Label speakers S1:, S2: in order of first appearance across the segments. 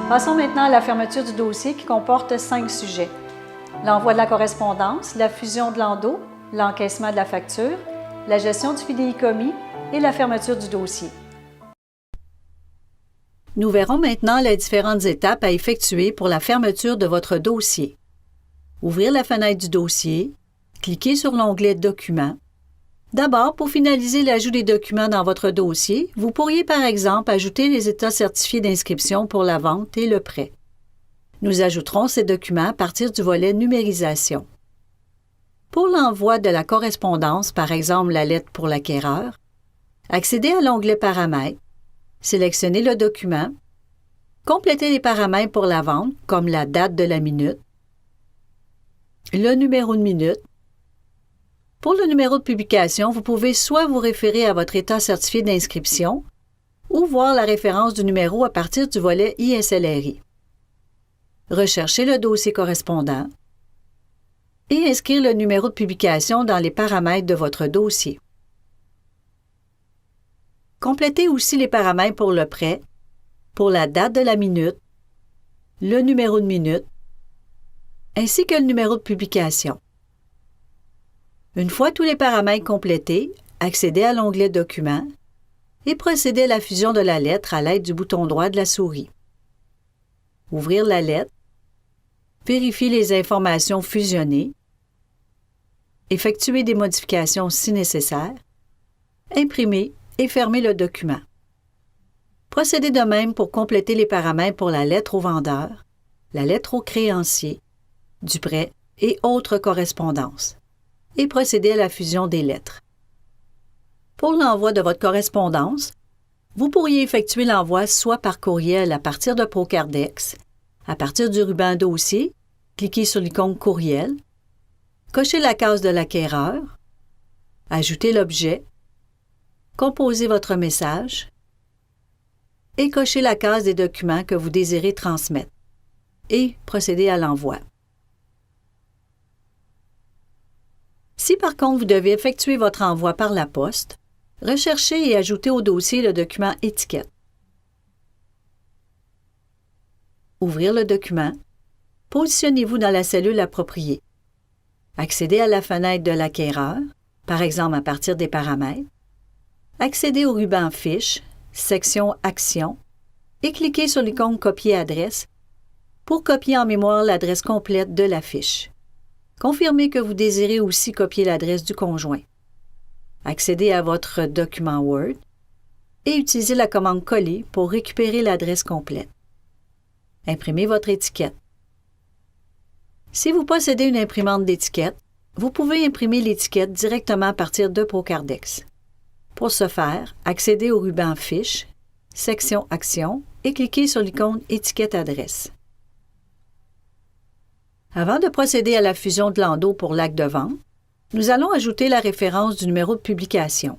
S1: Passons maintenant à la fermeture du dossier qui comporte 5 sujets. L'envoi de la correspondance, la fusion de l'endo, l'encaissement de la facture, la gestion du fidéicommis et la fermeture du dossier. Nous verrons maintenant les différentes étapes à effectuer pour la fermeture de votre dossier. Ouvrir la fenêtre du dossier, cliquez sur l'onglet « Documents ». D'abord, pour finaliser l'ajout des documents dans votre dossier, vous pourriez par exemple ajouter les états certifiés d'inscription pour la vente et le prêt. Nous ajouterons ces documents à partir du volet « Numérisation ». Pour l'envoi de la correspondance, par exemple la lettre pour l'acquéreur, accédez à l'onglet « Paramètres », sélectionnez le document, complétez les paramètres pour la vente, comme la date de la minute, le numéro de minute. Pour le numéro de publication, vous pouvez soit vous référer à votre état certifié d'inscription ou voir la référence du numéro à partir du volet ISLRI. Recherchez le dossier correspondant et inscrire le numéro de publication dans les paramètres de votre dossier. Complétez aussi les paramètres pour le prêt, pour la date de la minute, le numéro de minute, ainsi que le numéro de publication. Une fois tous les paramètres complétés, accédez à l'onglet « Documents » et procédez à la fusion de la lettre à l'aide du bouton droit de la souris. Ouvrir la lettre, vérifier les informations fusionnées, effectuer des modifications si nécessaire, imprimer et fermer le document. Procédez de même pour compléter les paramètres pour la lettre au vendeur, la lettre au créancier, du prêt et autres correspondances, et procédez à la fusion des lettres. Pour l'envoi de votre correspondance, vous pourriez effectuer l'envoi soit par courriel à partir de Procardex, à partir du ruban Dossier, cliquez sur l'icône Courriel, cochez la case de l'acquéreur, ajoutez l'objet, composez votre message et cochez la case des documents que vous désirez transmettre et procédez à l'envoi. Si par contre vous devez effectuer votre envoi par la poste, recherchez et ajoutez au dossier le document étiquette. Ouvrir le document, positionnez-vous dans la cellule appropriée. Accédez à la fenêtre de l'acquéreur, par exemple à partir des paramètres. Accédez au ruban Fiches, section Actions et cliquez sur l'icône Copier adresse pour copier en mémoire l'adresse complète de la fiche. Confirmez que vous désirez aussi copier l'adresse du conjoint. Accédez à votre document Word et utilisez la commande Coller pour récupérer l'adresse complète. Imprimez votre étiquette. Si vous possédez une imprimante d'étiquette, vous pouvez imprimer l'étiquette directement à partir de Procardex. Pour ce faire, accédez au ruban Fiches, section Actions et cliquez sur l'icône Étiquette adresse. Avant de procéder à la fusion de l'endo pour l'acte de vente, nous allons ajouter la référence du numéro de publication.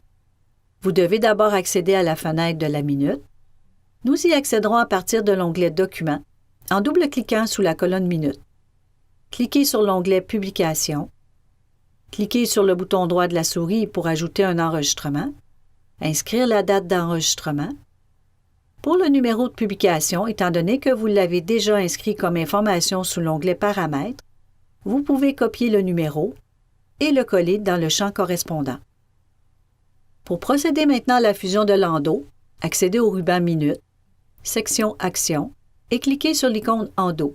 S1: Vous devez d'abord accéder à la fenêtre de la minute. Nous y accéderons à partir de l'onglet Documents en double-cliquant sous la colonne Minute. Cliquez sur l'onglet Publication. Cliquez sur le bouton droit de la souris pour ajouter un enregistrement. Inscrire la date d'enregistrement. Pour le numéro de publication, étant donné que vous l'avez déjà inscrit comme information sous l'onglet Paramètres, vous pouvez copier le numéro et le coller dans le champ correspondant. Pour procéder maintenant à la fusion de l'endo, accédez au ruban Minute, section Actions et cliquez sur l'icône Endo.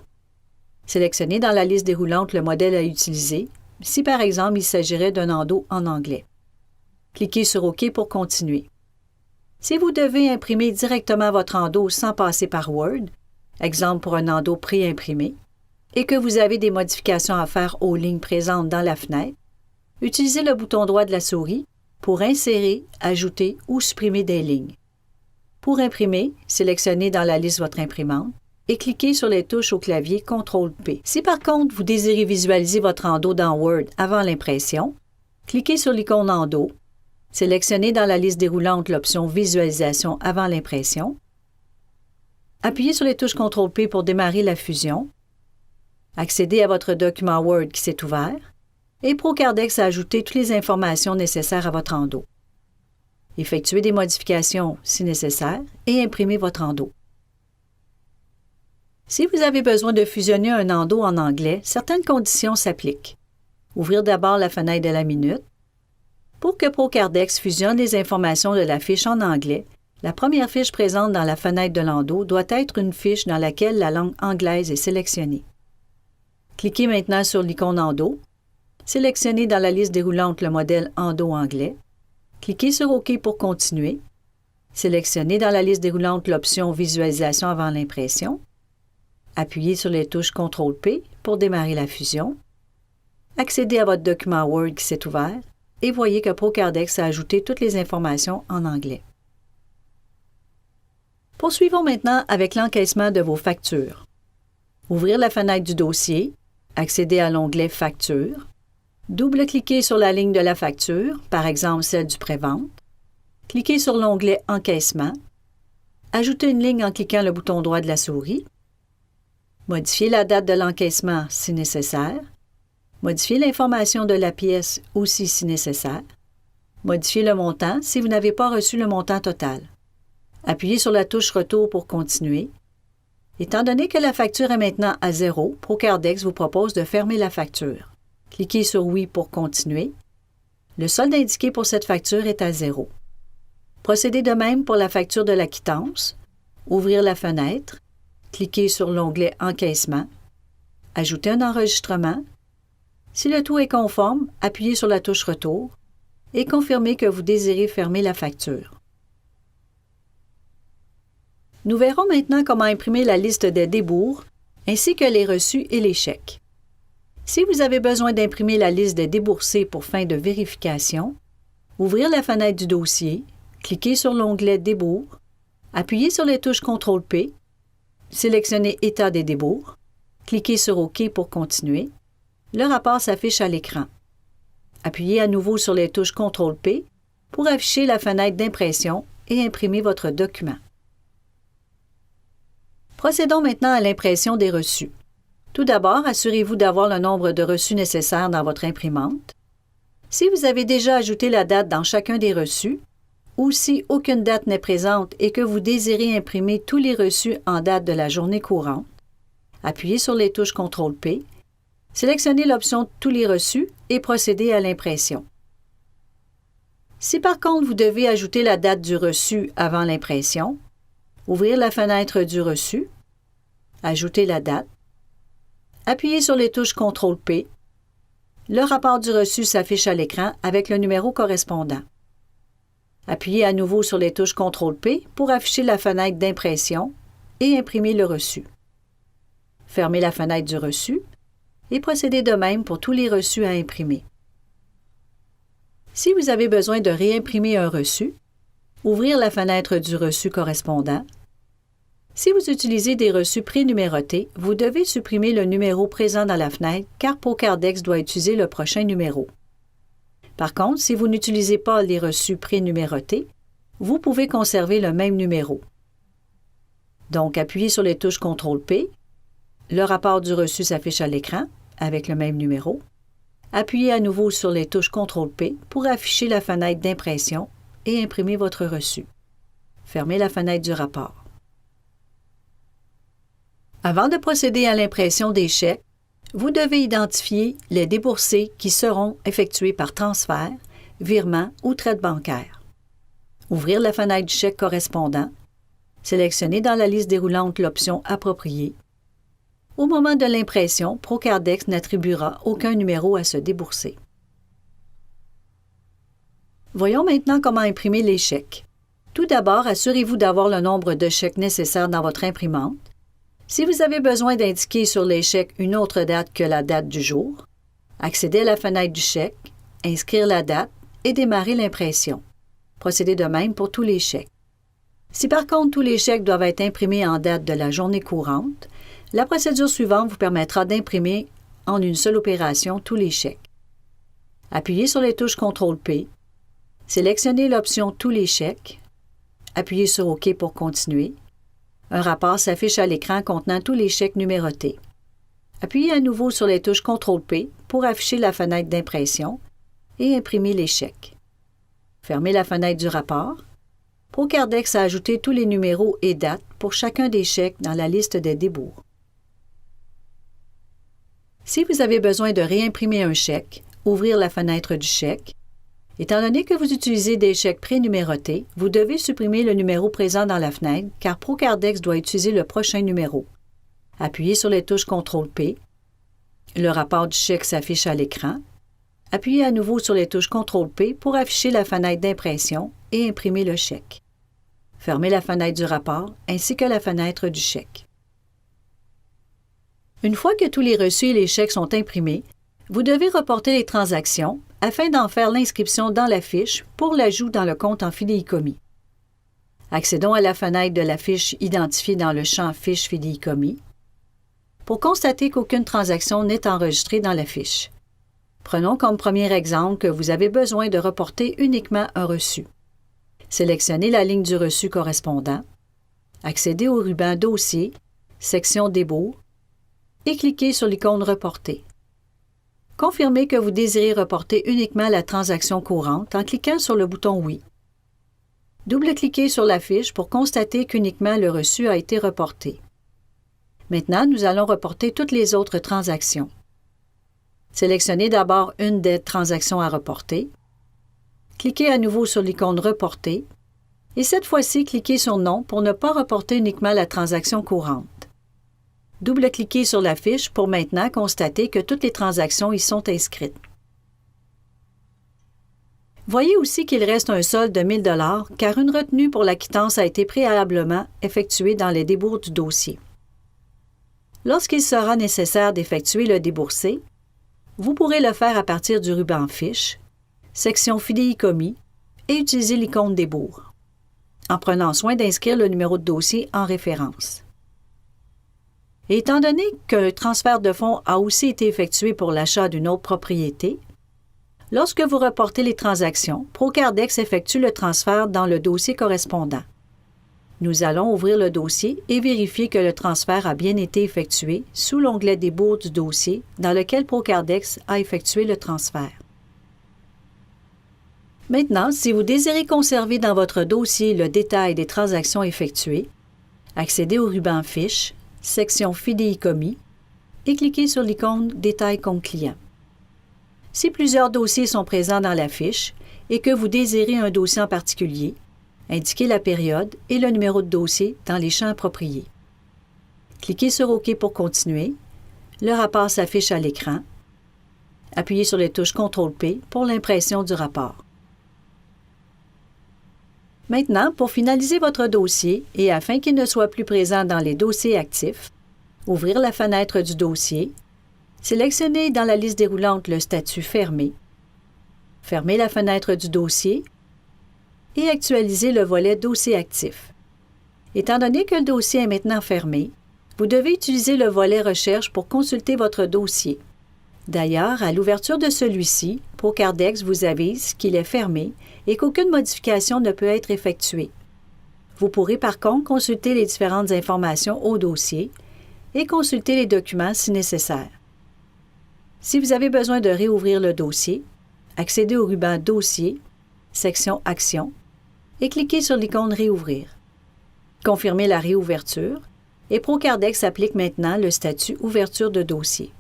S1: Sélectionnez dans la liste déroulante le modèle à utiliser, si par exemple il s'agirait d'un endo en anglais. Cliquez sur OK pour continuer. Si vous devez imprimer directement votre endo sans passer par Word, exemple pour un endo pré-imprimé, et que vous avez des modifications à faire aux lignes présentes dans la fenêtre, utilisez le bouton droit de la souris pour insérer, ajouter ou supprimer des lignes. Pour imprimer, sélectionnez dans la liste votre imprimante et cliquez sur les touches au clavier CTRL-P. Si par contre vous désirez visualiser votre endo dans Word avant l'impression, cliquez sur l'icône Endo. Sélectionnez dans la liste déroulante l'option Visualisation avant l'impression. Appuyez sur les touches CTRL-P pour démarrer la fusion. Accédez à votre document Word qui s'est ouvert et Procardex a ajouté toutes les informations nécessaires à votre endo. Effectuez des modifications si nécessaire et imprimez votre endo. Si vous avez besoin de fusionner un endo en anglais, certaines conditions s'appliquent. Ouvrir d'abord la fenêtre de la minute. Pour que ProCardex fusionne les informations de la fiche en anglais, la première fiche présente dans la fenêtre de l'endo doit être une fiche dans laquelle la langue anglaise est sélectionnée. Cliquez maintenant sur l'icône endo. Sélectionnez dans la liste déroulante le modèle endo anglais. Cliquez sur OK pour continuer. Sélectionnez dans la liste déroulante l'option Visualisation avant l'impression. Appuyez sur les touches CTRL-P pour démarrer la fusion. Accédez à votre document Word qui s'est ouvert et voyez que ProCardex a ajouté toutes les informations en anglais. Poursuivons maintenant avec l'encaissement de vos factures. Ouvrir la fenêtre du dossier, accéder à l'onglet Factures, double-cliquez sur la ligne de la facture, par exemple celle du pré-vente, cliquez sur l'onglet Encaissement, ajoutez une ligne en cliquant le bouton droit de la souris, modifiez la date de l'encaissement si nécessaire, modifiez l'information de la pièce aussi si nécessaire, modifiez le montant si vous n'avez pas reçu le montant total. Appuyez sur la touche Retour pour continuer. Étant donné que la facture est maintenant à 0, ProCardex vous propose de fermer la facture. Cliquez sur Oui pour continuer. Le solde indiqué pour cette facture est à 0. Procédez de même pour la facture de la quittance. Ouvrir la fenêtre. Cliquez sur l'onglet Encaissement. Ajoutez un enregistrement. Si le tout est conforme, appuyez sur la touche Retour et confirmez que vous désirez fermer la facture. Nous verrons maintenant comment imprimer la liste des débours, ainsi que les reçus et les chèques. Si vous avez besoin d'imprimer la liste des déboursés pour fin de vérification, ouvrir la fenêtre du dossier, cliquez sur l'onglet Débours, appuyez sur les touches CTRL-P, sélectionnez État des débours, cliquez sur OK pour continuer. Le rapport s'affiche à l'écran. Appuyez à nouveau sur les touches CTRL-P pour afficher la fenêtre d'impression et imprimer votre document. Procédons maintenant à l'impression des reçus. Tout d'abord, assurez-vous d'avoir le nombre de reçus nécessaires dans votre imprimante. Si vous avez déjà ajouté la date dans chacun des reçus, ou si aucune date n'est présente et que vous désirez imprimer tous les reçus en date de la journée courante, appuyez sur les touches CTRL-P, sélectionnez l'option Tous les reçus et procédez à l'impression. Si par contre vous devez ajouter la date du reçu avant l'impression, ouvrir la fenêtre du reçu, ajouter la date, appuyez sur les touches CTRL-P. Le rapport du reçu s'affiche à l'écran avec le numéro correspondant. Appuyez à nouveau sur les touches CTRL-P pour afficher la fenêtre d'impression et imprimer le reçu. Fermez la fenêtre du reçu et procédez de même pour tous les reçus à imprimer. Si vous avez besoin de réimprimer un reçu, ouvrir la fenêtre du reçu correspondant. Si vous utilisez des reçus prénumérotés, vous devez supprimer le numéro présent dans la fenêtre car ProCardex doit utiliser le prochain numéro. Par contre, si vous n'utilisez pas les reçus prénumérotés, vous pouvez conserver le même numéro. Donc, appuyez sur les touches CTRL-P. Le rapport du reçu s'affiche à l'écran avec le même numéro. Appuyez à nouveau sur les touches CTRL-P pour afficher la fenêtre d'impression et imprimer votre reçu. Fermez la fenêtre du rapport. Avant de procéder à l'impression des chèques, vous devez identifier les déboursés qui seront effectués par transfert, virement ou traite bancaire. Ouvrir la fenêtre du chèque correspondant. Sélectionnez dans la liste déroulante l'option Appropriée. Au moment de l'impression, ProCardex n'attribuera aucun numéro à ce déboursé. Voyons maintenant comment imprimer les chèques. Tout d'abord, assurez-vous d'avoir le nombre de chèques nécessaires dans votre imprimante. Si vous avez besoin d'indiquer sur les chèques une autre date que la date du jour, accédez à la fenêtre du chèque, inscrire la date et démarrer l'impression. Procédez de même pour tous les chèques. Si par contre tous les chèques doivent être imprimés en date de la journée courante, la procédure suivante vous permettra d'imprimer en une seule opération tous les chèques. Appuyez sur les touches CTRL-P, sélectionnez l'option Tous les chèques, appuyez sur OK pour continuer. Un rapport s'affiche à l'écran contenant tous les chèques numérotés. Appuyez à nouveau sur les touches CTRL-P pour afficher la fenêtre d'impression et imprimer les chèques. Fermez la fenêtre du rapport. ProCardex a ajouté tous les numéros et dates pour chacun des chèques dans la liste des débours. Si vous avez besoin de réimprimer un chèque, ouvrir la fenêtre du chèque. Étant donné que vous utilisez des chèques prénumérotés, vous devez supprimer le numéro présent dans la fenêtre car Procardex doit utiliser le prochain numéro. Appuyez sur les touches CTRL-P. Le rapport du chèque s'affiche à l'écran. Appuyez à nouveau sur les touches CTRL-P pour afficher la fenêtre d'impression et imprimer le chèque. Fermez la fenêtre du rapport ainsi que la fenêtre du chèque. Une fois que tous les reçus et les chèques sont imprimés, vous devez reporter les transactions afin d'en faire l'inscription dans la fiche pour l'ajout dans le compte en fidéicommis. Accédons à la fenêtre de la fiche identifiée dans le champ Fiche fidéicommis pour constater qu'aucune transaction n'est enregistrée dans la fiche. Prenons comme premier exemple que vous avez besoin de reporter uniquement un reçu. Sélectionnez la ligne du reçu correspondant, accédez au ruban Dossier, section Débours et cliquez sur l'icône Reporter. Confirmez que vous désirez reporter uniquement la transaction courante en cliquant sur le bouton Oui. Double-cliquez sur la fiche pour constater qu'uniquement le reçu a été reporté. Maintenant, nous allons reporter toutes les autres transactions. Sélectionnez d'abord une des transactions à reporter. Cliquez à nouveau sur l'icône Reporter et cette fois-ci, cliquez sur Non pour ne pas reporter uniquement la transaction courante. Double-cliquez sur la fiche pour maintenant constater que toutes les transactions y sont inscrites. Voyez aussi qu'il reste un solde de 1 000 $ car une retenue pour la quittance a été préalablement effectuée dans les débours du dossier. Lorsqu'il sera nécessaire d'effectuer le déboursé, vous pourrez le faire à partir du ruban Fiche, section Fidéicommis et utiliser l'icône Débours, en prenant soin d'inscrire le numéro de dossier en référence. Et étant donné qu'un transfert de fonds a aussi été effectué pour l'achat d'une autre propriété, lorsque vous reportez les transactions, Procardex effectue le transfert dans le dossier correspondant. Nous allons ouvrir le dossier et vérifier que le transfert a bien été effectué sous l'onglet Débours du dossier dans lequel Procardex a effectué le transfert. Maintenant, si vous désirez conserver dans votre dossier le détail des transactions effectuées, accédez au ruban Fiche, section Fidéicommis et cliquez sur l'icône Détail compte client. Si plusieurs dossiers sont présents dans la fiche et que vous désirez un dossier en particulier, indiquez la période et le numéro de dossier dans les champs appropriés. Cliquez sur OK pour continuer. Le rapport s'affiche à l'écran. Appuyez sur les touches CTRL-P pour l'impression du rapport. Maintenant, pour finaliser votre dossier et afin qu'il ne soit plus présent dans les dossiers actifs, ouvrir la fenêtre du dossier, sélectionnez dans la liste déroulante le statut Fermé, fermez la fenêtre du dossier et actualisez le volet Dossier actif. Étant donné que le dossier est maintenant fermé, vous devez utiliser le volet Recherche pour consulter votre dossier. D'ailleurs, à l'ouverture de celui-ci, Procardex vous avise qu'il est fermé et qu'aucune modification ne peut être effectuée. Vous pourrez par contre consulter les différentes informations au dossier et consulter les documents si nécessaire. Si vous avez besoin de réouvrir le dossier, accédez au ruban Dossier, section Action et cliquez sur l'icône Réouvrir. Confirmez la réouverture et Procardex applique maintenant le statut Ouverture de dossier.